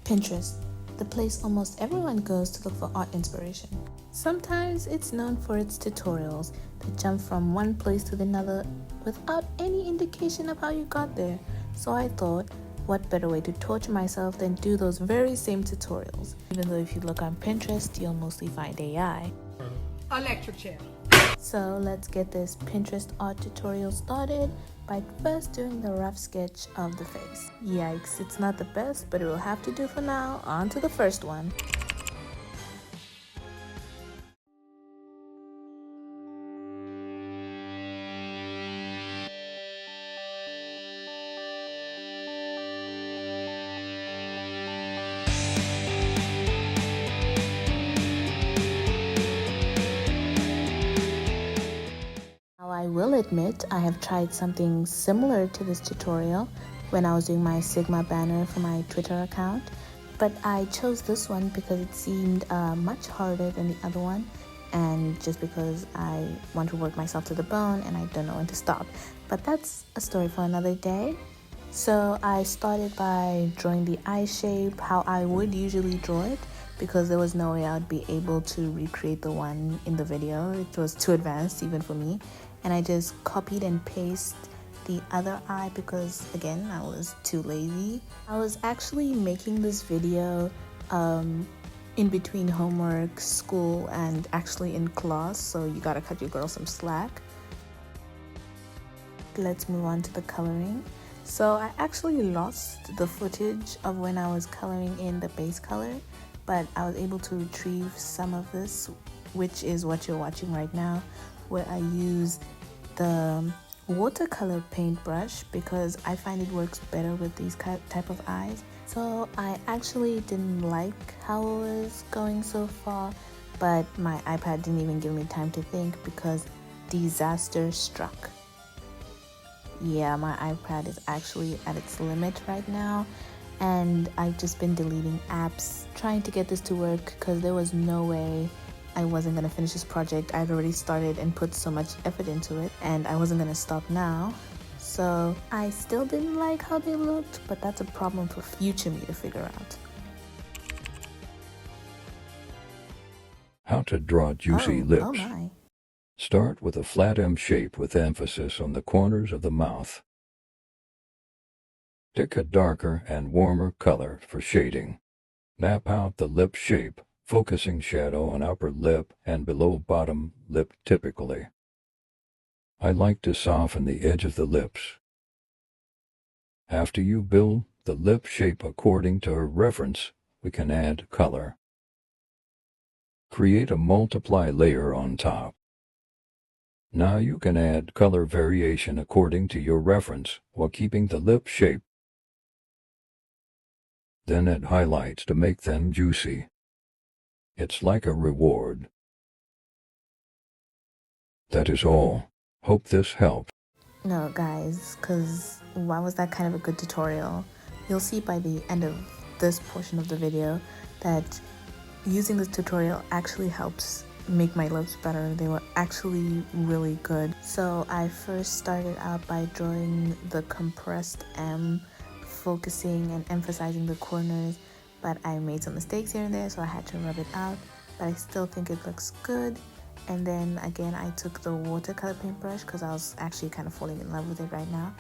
Pinterest, the place almost everyone goes to look for art inspiration. Sometimes it's known for its tutorials that jump from one place to another without any indication of how you got there. So I thought, what better way to torture myself than do those very same tutorials? Even though if you look on Pinterest, you'll mostly find AI. Electric chair. So let's get this Pinterest art tutorial started by first doing the rough sketch of the face. Yikes, it's not the best, but it will have to do for now. On to the first one. I will admit I have tried something similar to this tutorial when I was doing my Sigma banner for my Twitter account, but I chose this one because it seemed much harder than the other one, and just because I want to work myself to the bone and I don't know when to stop. But that's a story for another day. So I started by drawing the eye shape how I would usually draw it, because there was no way I would be able to recreate the one in the video. It was too advanced even for me. And I just copied and pasted the other eye because, again, I was too lazy. I was actually making this video in between homework, school, and actually in class, so you gotta cut your girl some slack. Let's move on to the coloring. So I actually lost the footage of when I was coloring in the base color, but I was able to retrieve some of this, which is what you're watching right now, where I use the watercolor paintbrush because I find it works better with these type of eyes. So I actually didn't like how it was going so far, but my iPad didn't even give me time to think because disaster struck. Yeah, my iPad is actually at its limit right now, and I've just been deleting apps trying to get this to work because there was no way I wasn't going to finish this project. I'd already started and put so much effort into it, and I wasn't going to stop now. So I still didn't like how they looked, but that's a problem for future me to figure out. How to draw juicy lips. Oh my. Start with a flat M shape with emphasis on the corners of the mouth. Pick a darker and warmer color for shading. Map out the lip shape, focusing shadow on upper lip and below bottom lip typically. I like to soften the edge of the lips. After you build the lip shape according to a reference, we can add color. Create a multiply layer on top. Now you can add color variation according to your reference while keeping the lip shape. Then add highlights to make them juicy. It's like a reward. That is all. Hope this helped. No, guys, because why was that kind of a good tutorial? You'll see by the end of this portion of the video that using this tutorial actually helps make my lips better. They were actually really good. So I first started out by drawing the compressed M, focusing and emphasizing the corners, but I made some mistakes here and there, so I had to rub it out, but I still think it looks good. And then again, I took the watercolor paintbrush because I was actually kind of falling in love with it right now,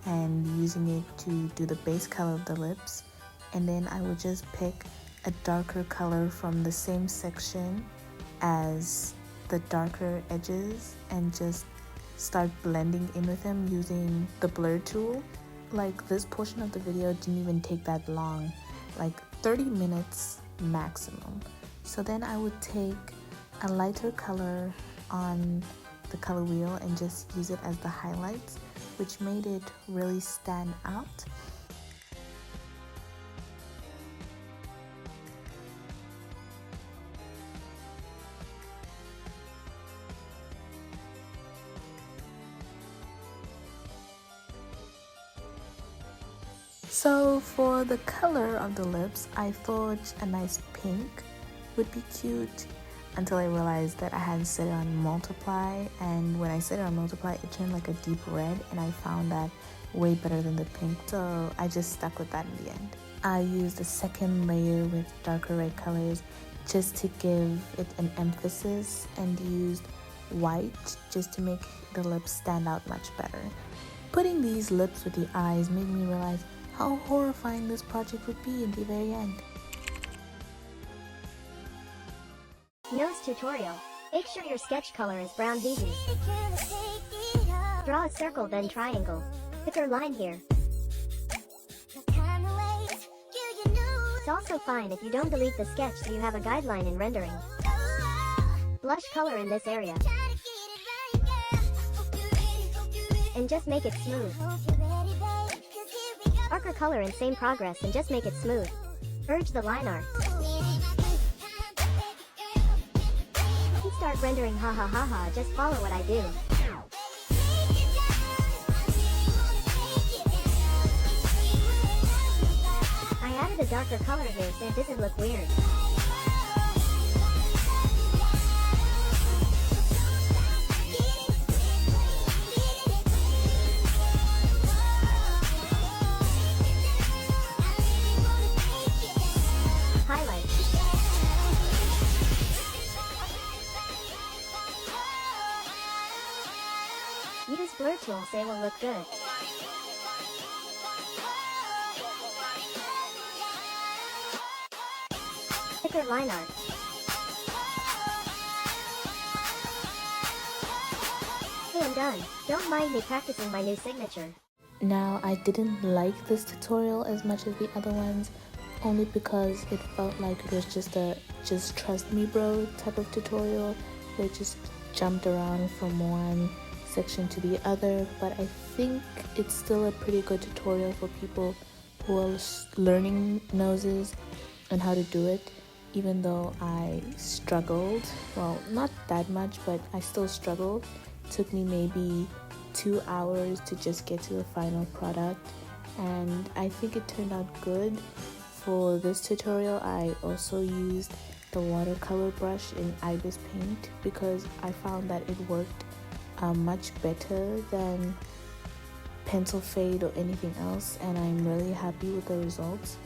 and using it to do the base color of the lips. And then I would just pick a darker color from the same section as the darker edges and just start blending in with them using the blur tool. Like, this portion of the video didn't even take that long, like 30 minutes maximum. So then I would take a lighter color on the color wheel and just use it as the highlights, which made it really stand out. So for the color of the lips, I thought a nice pink would be cute until I realized that I hadn't set it on multiply, and when I set it on multiply it turned like a deep red, and I found that way better than the pink, so I just stuck with that in the end. I used a second layer with darker red colors just to give it an emphasis, and used white just to make the lips stand out much better. Putting these lips with the eyes made me realize how horrifying this project would be in the very end. Nose tutorial. Make sure your sketch color is brown hazy. Draw a circle then triangle. Pick your line here. It's also fine if you don't delete the sketch so you have a guideline in rendering. Blush color in this area. And just make it smooth. Darker color in same progress and just make it smooth. Urge the line art. If you start rendering ha, just follow what I do. I added a darker color here so it doesn't look weird. Highlight. Use blur tool so it will look good. Thicker line art. Hey, I'm done. Don't mind me practicing my new signature. Now, I didn't like this tutorial as much as the other ones, only because it felt like it was just a just trust me bro type of tutorial where it just jumped around from one section to the other. But I think it's still a pretty good tutorial for people who are learning noses and how to do it, even though I struggled. Well, not that much, but I still struggled. It took me maybe 2 hours to just get to the final product, and I think it turned out good. For this tutorial, I also used the watercolor brush in Ibis Paint because I found that it worked much better than pencil fade or anything else, and I'm really happy with the results.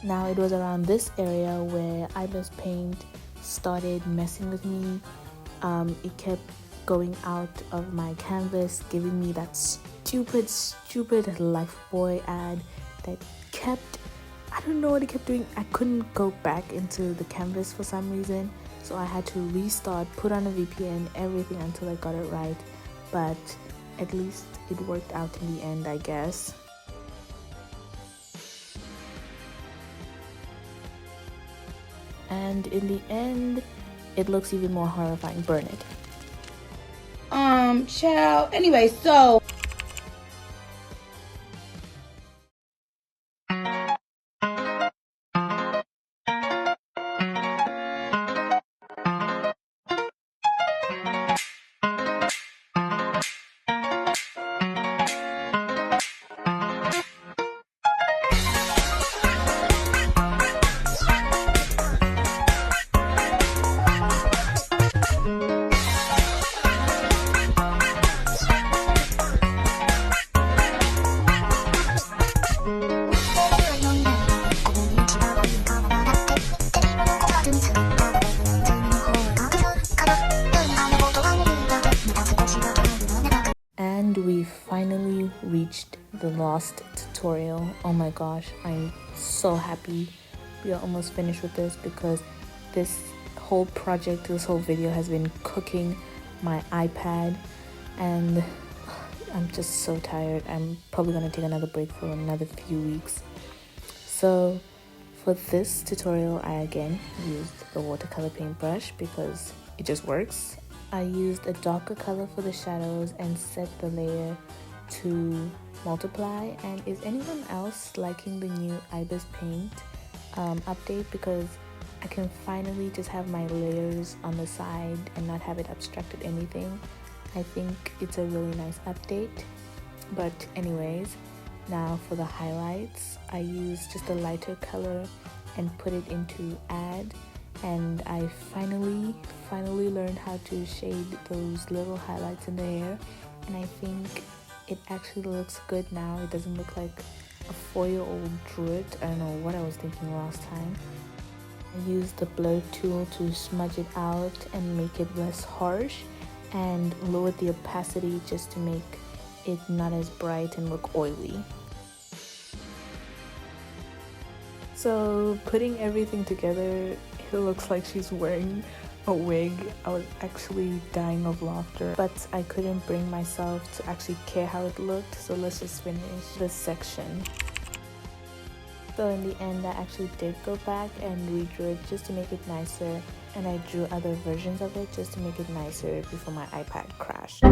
Now, it was around this area where Ibis Paint started messing with me. It kept going out of my canvas, giving me that stupid Lifebuoy ad that kept, I don't know what it kept doing. I couldn't go back into the canvas for some reason, so I had to restart, put on a VPN, everything until I got it right. But at least it worked out in the end, I guess. And in the end, it looks even more horrifying. Burn it. Child. Anyway, so And we finally reached the last tutorial. Oh my gosh, I'm so happy we are almost finished with this, because this whole project, this whole video has been cooking my iPad, and I'm just so tired. I'm probably gonna take another break for another few weeks. So for this tutorial, I again used the watercolor paintbrush because it just works. I used a darker color for the shadows and set the layer to multiply. And is anyone else liking the new Ibis Paint update? Because I can finally just have my layers on the side and not have it obstructed anything. I think it's a really nice update. But anyways, now for the highlights, I used just a lighter color and put it into add, and I finally learned how to shade those little highlights in the hair, and I think it actually looks good now. It doesn't look like a 4-year-old drew it. I don't know what I was thinking last time. I used the blur tool to smudge it out and make it less harsh, and lowered the opacity just to make it not as bright and look oily. So putting everything together, it looks like she's wearing a wig. I was actually dying of laughter, but I couldn't bring myself to actually care how it looked, so let's just finish this section. So in the end, I actually did go back and redrew it just to make it nicer, and I drew other versions of it just to make it nicer before my iPad crashed.